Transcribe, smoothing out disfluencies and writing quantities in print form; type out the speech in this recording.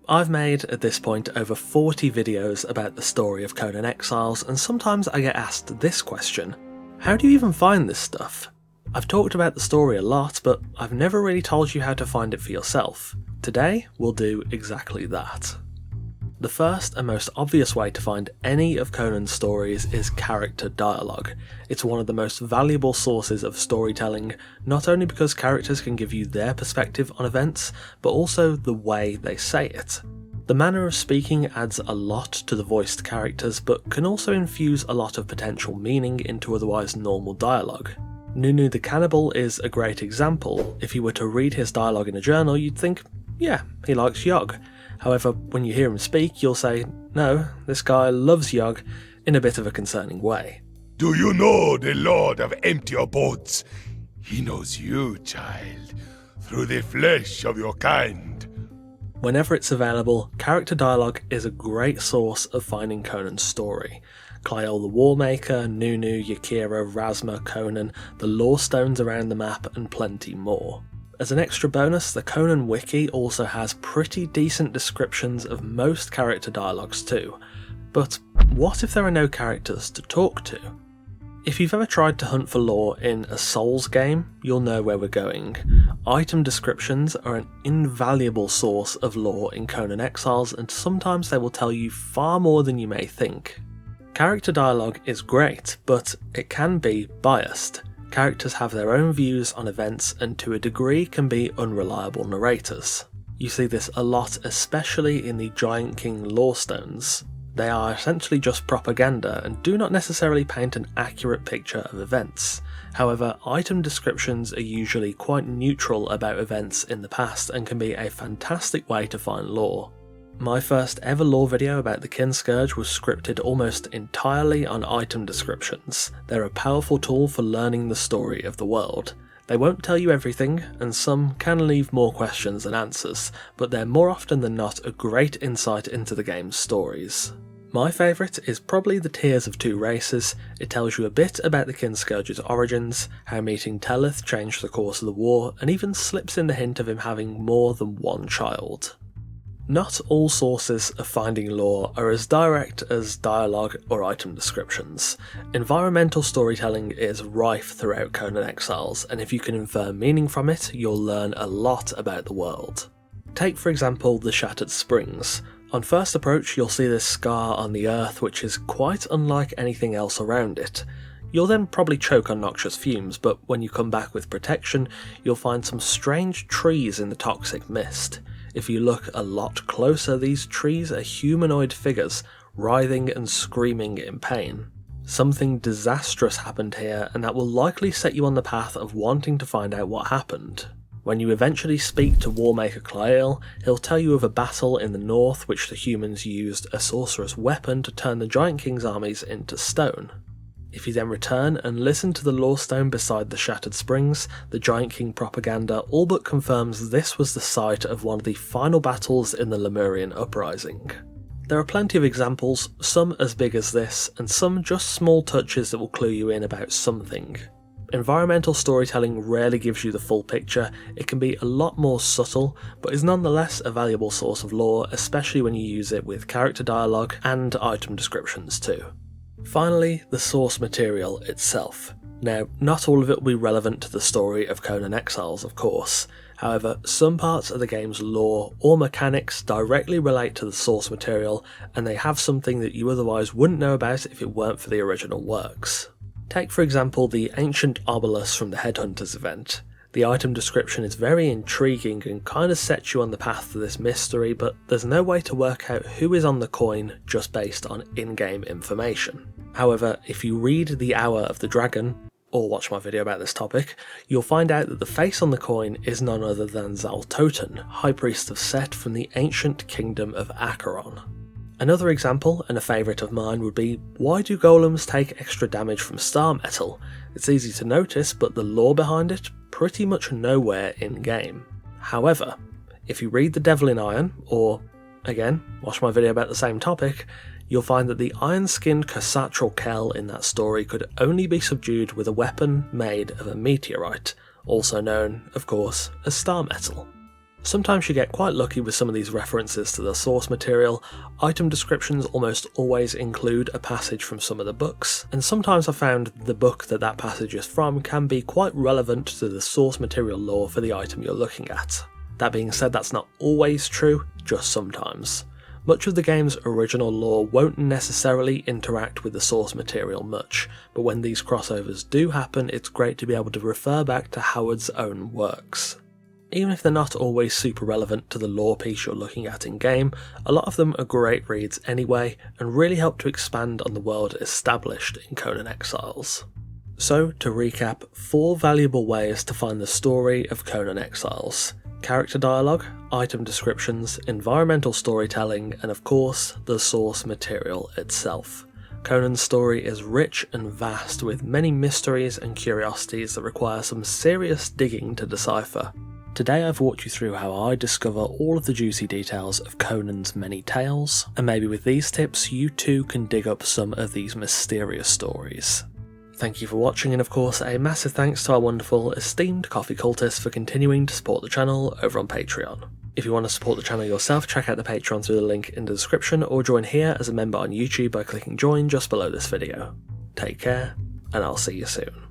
I've made, at this point, over 40 videos about the story of Conan Exiles, and sometimes I get asked this question: how do you even find this stuff? I've talked about the story a lot, but I've never really told you how to find it for yourself. Today, we'll do exactly that. The first and most obvious way to find any of Conan's stories is character dialogue. It's one of the most valuable sources of storytelling, not only because characters can give you their perspective on events, but also the way they say it. The manner of speaking adds a lot to the voiced characters, but can also infuse a lot of potential meaning into otherwise normal dialogue. Nunu the Cannibal is a great example. If you were to read his dialogue in a journal, you'd think, yeah, he likes Yogg. However, when you hear him speak, you'll say, no, this guy loves Yogg, in a bit of a concerning way. Do you know the Lord of Empty Abodes? He knows you, child, through the flesh of your kind. Whenever it's available, character dialogue is a great source of finding Conan's story. Clyle the Warmaker, Nunu, Yakira, Razma, Conan, the lore stones around the map, and plenty more. As an extra bonus, the Conan wiki also has pretty decent descriptions of most character dialogues too. But what if there are no characters to talk to? If you've ever tried to hunt for lore in a Souls game, you'll know where we're going. Item descriptions are an invaluable source of lore in Conan Exiles, and sometimes they will tell you far more than you may think. Character dialogue is great, but it can be biased. Characters have their own views on events and to a degree can be unreliable narrators. You see this a lot, especially in the Giant King lore stones. They are essentially just propaganda and do not necessarily paint an accurate picture of events. However, item descriptions are usually quite neutral about events in the past and can be a fantastic way to find lore. My first ever lore video about the Kin Scourge was scripted almost entirely on item descriptions. They're a powerful tool for learning the story of the world. They won't tell you everything, and some can leave more questions than answers, but they're more often than not a great insight into the game's stories. My favourite is probably the Tears of Two Races. It tells you a bit about the Kin Scourge's origins, how meeting Telith changed the course of the war, and even slips in the hint of him having more than one child. Not all sources of finding lore are as direct as dialogue or item descriptions. Environmental storytelling is rife throughout Conan Exiles, and if you can infer meaning from it, you'll learn a lot about the world. Take for example the Shattered Springs. On first approach you'll see this scar on the earth which is quite unlike anything else around it. You'll then probably choke on noxious fumes, but when you come back with protection, you'll find some strange trees in the toxic mist. If you look a lot closer, these trees are humanoid figures, writhing and screaming in pain. Something disastrous happened here, and that will likely set you on the path of wanting to find out what happened. When you eventually speak to Warmaker Clyle, he'll tell you of a battle in the north which the humans used a sorcerous weapon to turn the Giant King's armies into stone. If you then return and listen to the lore stone beside the Shattered Springs, the Giant King propaganda all but confirms this was the site of one of the final battles in the Lemurian Uprising. There are plenty of examples, some as big as this, and some just small touches that will clue you in about something. Environmental storytelling rarely gives you the full picture. It can be a lot more subtle, but is nonetheless a valuable source of lore, especially when you use it with character dialogue and item descriptions too. Finally, the source material itself. Now, not all of it will be relevant to the story of Conan Exiles, of course. However, some parts of the game's lore or mechanics directly relate to the source material, and they have something that you otherwise wouldn't know about if it weren't for the original works. Take for example the ancient obelisk from the Headhunters event. The item description is very intriguing and kind of sets you on the path to this mystery, but there's no way to work out who is on the coin just based on in-game information. However, if you read The Hour of the Dragon, or watch my video about this topic, you'll find out that the face on the coin is none other than Zaltoten, High Priest of Set from the ancient kingdom of Acheron. Another example, and a favourite of mine, would be, why do golems take extra damage from star metal? It's easy to notice, but the lore behind it, pretty much nowhere in-game. However, if you read The Devil in Iron, or, again, watch my video about the same topic, you'll find that the iron-skinned Khosatral Kell in that story could only be subdued with a weapon made of a meteorite, also known, of course, as star metal. Sometimes you get quite lucky with some of these references to the source material. Item descriptions almost always include a passage from some of the books, and sometimes I found the book that passage is from can be quite relevant to the source material lore for the item you're looking at. That being said, that's not always true, just sometimes. Much of the game's original lore won't necessarily interact with the source material much, but when these crossovers do happen, it's great to be able to refer back to Howard's own works. Even if they're not always super relevant to the lore piece you're looking at in game, a lot of them are great reads anyway, and really help to expand on the world established in Conan Exiles. So, to recap, 4 valuable ways to find the story of Conan Exiles: character dialogue, item descriptions, environmental storytelling, and of course, the source material itself. Conan's story is rich and vast, with many mysteries and curiosities that require some serious digging to decipher. Today I've walked you through how I discover all of the juicy details of Conan's many tales, and maybe with these tips you too can dig up some of these mysterious stories. Thank you for watching, and of course a massive thanks to our wonderful, esteemed coffee cultists for continuing to support the channel over on Patreon. If you want to support the channel yourself, check out the Patreon through the link in the description, or join here as a member on YouTube by clicking join just below this video. Take care, and I'll see you soon.